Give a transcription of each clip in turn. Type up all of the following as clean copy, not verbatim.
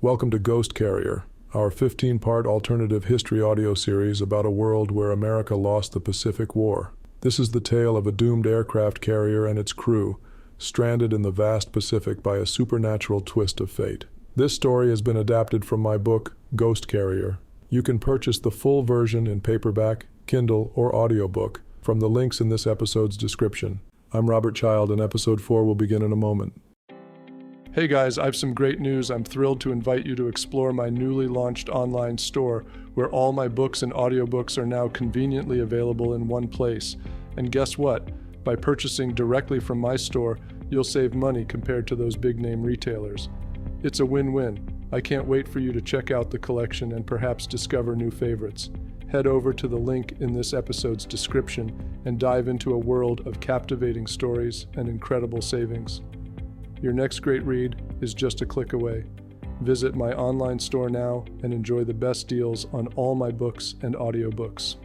Welcome to Ghost Carrier, our 15-part alternative history audio series about a world where America lost the Pacific War. This is the tale of a doomed aircraft carrier and its crew, stranded in the vast Pacific by a supernatural twist of fate. This story has been adapted from my book, Ghost Carrier. You can purchase the full version in paperback, Kindle, or audiobook from the links in this episode's description. I'm Robert Child, and episode 4 will begin in a moment. Hey guys, I have some great news. I'm thrilled to invite you to explore my newly launched online store, where all my books and audiobooks are now conveniently available in one place. And guess what? By purchasing directly from my store, you'll save money compared to those big-name retailers. It's a win-win. I can't wait for you to check out the collection and perhaps discover new favorites. Head over to the link in this episode's description and dive into a world of captivating stories and incredible savings. Your next great read is just a click away. Visit my online store now and enjoy the best deals on all my books and audiobooks.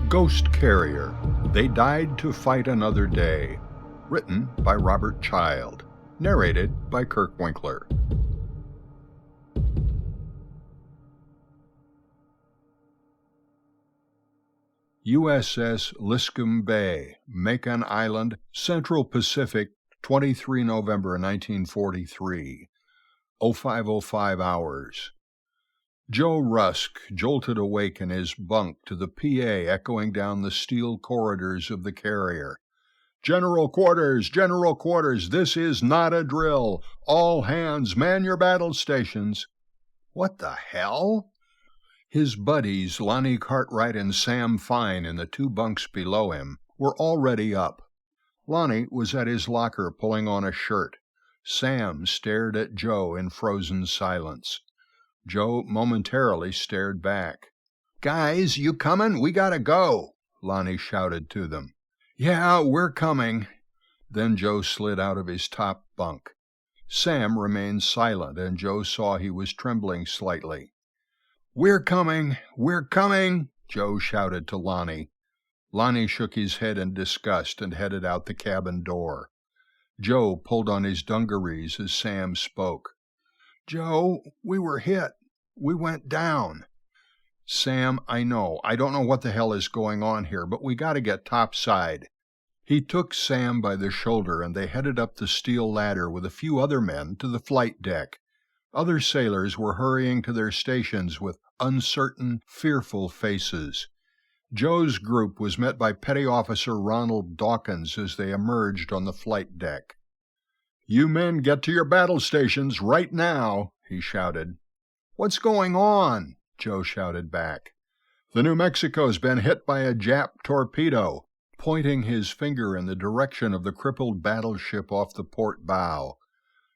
Ghost Carrier, They Died to Fight Another Day. Written by Robert Child. Narrated by Kirk Winkler. USS Liscum Bay, Macon Island, Central Pacific, 23 November 1943, 05:05 hours. Joe Rusk jolted awake in his bunk to the PA echoing down the steel corridors of the carrier. General quarters, this is not a drill. All hands, man your battle stations. What the hell? His buddies, Lonnie Cartwright and Sam Fine, in the two bunks below him, were already up. Lonnie was at his locker pulling on a shirt. Sam stared at Joe in frozen silence. Joe momentarily stared back. "Guys, you coming? We gotta go," Lonnie shouted to them. "Yeah, we're coming." Then Joe slid out of his top bunk. Sam remained silent, and Joe saw he was trembling slightly. We're coming, Joe shouted to Lonnie. Lonnie shook his head in disgust and headed out the cabin door. Joe pulled on his dungarees as Sam spoke. "Joe, we were hit. We went down." "Sam, I know. I don't know what the hell is going on here, but we got to get topside." He took Sam by the shoulder, and they headed up the steel ladder with a few other men to the flight deck. Other sailors were hurrying to their stations with uncertain, fearful faces. Joe's group was met by Petty Officer Ronald Dawkins as they emerged on the flight deck. "You men get to your battle stations right now," he shouted. "What's going on?" Joe shouted back. "The New Mexico's been hit by a Jap torpedo," pointing his finger in the direction of the crippled battleship off the port bow.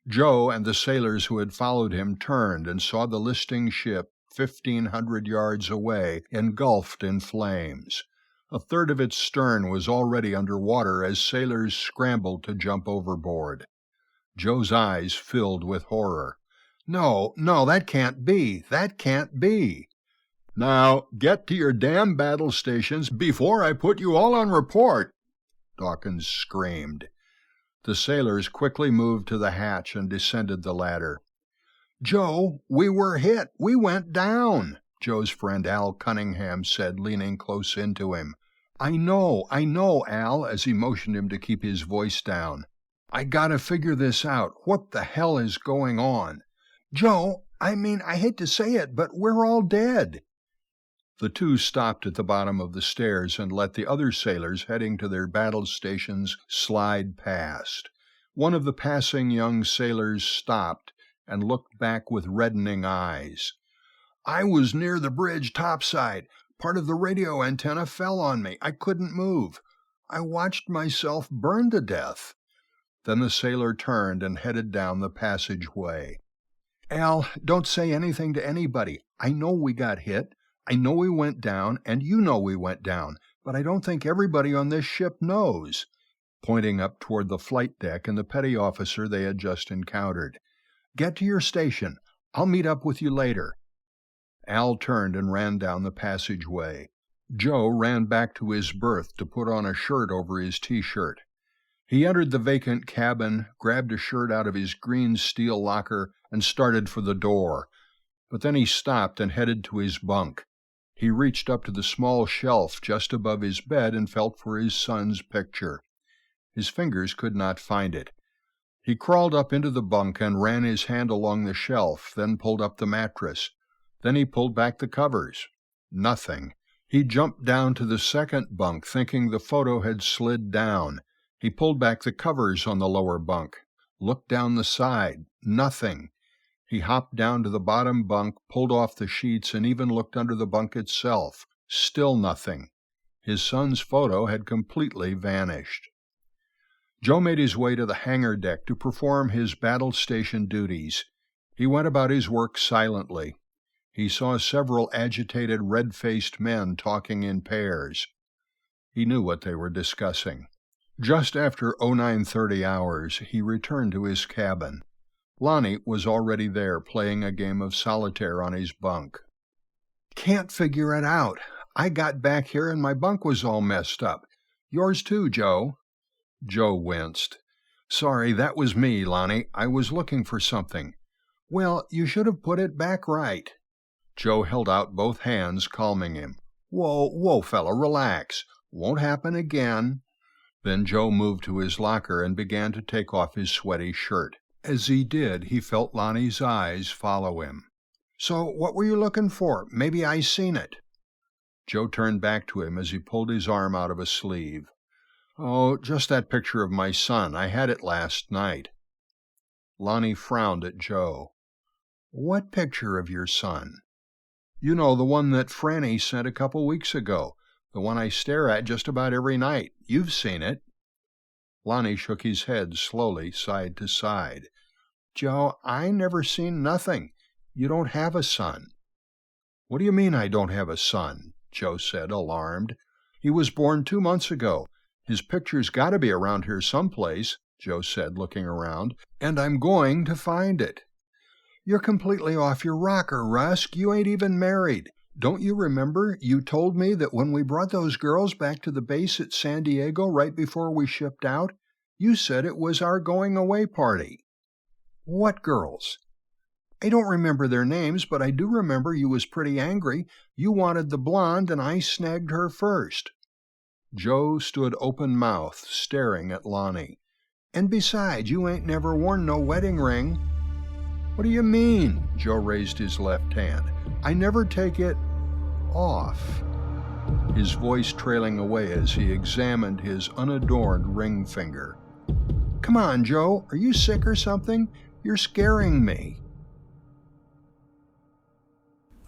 Joe and the sailors who had followed him turned and saw the listing ship 1,500 yards away, engulfed in flames. A third of its stern was already under water as sailors scrambled to jump overboard. Joe's eyes filled with horror. No, that can't be. That can't be." "Now, get to your damn battle stations before I put you all on report," Dawkins screamed. The sailors quickly moved to the hatch and descended the ladder. "Joe, we were hit. We went down," Joe's friend Al Cunningham said, leaning close into him. I know, Al," as he motioned him to keep his voice down. "I gotta figure this out. What the hell is going on?" "Joe, I hate to say it, but we're all dead." The two stopped at the bottom of the stairs and let the other sailors heading to their battle stations slide past. One of the passing young sailors stopped and looked back with reddening eyes. "I was near the bridge topside. Part of the radio antenna fell on me. I couldn't move. I watched myself burn to death." Then the sailor turned and headed down the passageway. "Al, don't say anything to anybody. I know we got hit. I know we went down, and you know we went down, but I don't think everybody on this ship knows," pointing up toward the flight deck and the petty officer they had just encountered. "Get to your station. I'll meet up with you later." Al turned and ran down the passageway. Joe ran back to his berth to put on a shirt over his T-shirt. He entered the vacant cabin, grabbed a shirt out of his green steel locker, and started for the door. But then he stopped and headed to his bunk. He reached up to the small shelf just above his bed and felt for his son's picture. His fingers could not find it. He crawled up into the bunk and ran his hand along the shelf, then pulled up the mattress. Then he pulled back the covers. Nothing. He jumped down to the second bunk, thinking the photo had slid down. He pulled back the covers on the lower bunk, looked down the side. Nothing. He hopped down to the bottom bunk, pulled off the sheets, and even looked under the bunk itself. Still nothing. His son's photo had completely vanished. Joe made his way to the hangar deck to perform his battle station duties. He went about his work silently. He saw several agitated, red-faced men talking in pairs. He knew what they were discussing. Just after 0930 hours, he returned to his cabin. Lonnie was already there playing a game of solitaire on his bunk. "Can't figure it out. I got back here and my bunk was all messed up. Yours too, Joe." Joe winced. "Sorry, that was me, Lonnie. I was looking for something." "Well, you should have put it back right." Joe held out both hands, calming him. Whoa, fella, relax. Won't happen again." Then Joe moved to his locker and began to take off his sweaty shirt. As he did, he felt Lonnie's eyes follow him. "So what were you looking for? Maybe I seen it." Joe turned back to him as he pulled his arm out of a sleeve. "Oh, just that picture of my son. I had it last night." Lonnie frowned at Joe. "What picture of your son?" "You know, the one that Franny sent a couple weeks ago. The one I stare at just about every night. You've seen it." Lonnie shook his head slowly, side to side. "Joe, I never seen nothing. You don't have a son." "What do you mean I don't have a son?" Joe said, alarmed. "He was born 2 months ago. His picture's got to be around here someplace," Joe said, looking around, "and I'm going to find it." "You're completely off your rocker, Rusk. You ain't even married. Don't you remember you told me that when we brought those girls back to the base at San Diego right before we shipped out, you said it was our going-away party?" "What girls?" "I don't remember their names, but I do remember you was pretty angry. You wanted the blonde, and I snagged her first." Joe stood open-mouthed, staring at Lonnie. "And besides, you ain't never worn no wedding ring." "What do you mean?" Joe raised his left hand. "I never take it off." His voice trailing away as he examined his unadorned ring finger. "Come on, Joe. Are you sick or something? You're scaring me."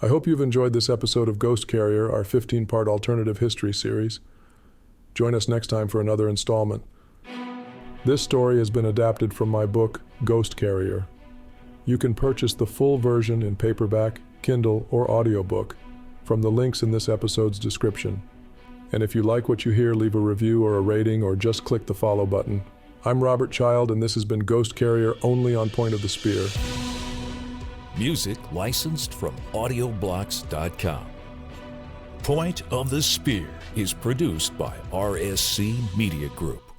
I hope you've enjoyed this episode of Ghost Carrier, our 15-part alternative history series. Join us next time for another installment. This story has been adapted from my book, Ghost Carrier. You can purchase the full version in paperback, Kindle, or audiobook from the links in this episode's description. And if you like what you hear, leave a review or a rating, or just click the follow button. I'm Robert Child, and this has been Ghost Carrier, only on Point of the Spear. Music licensed from audioblocks.com. Point of the Spear is produced by RSC Media Group.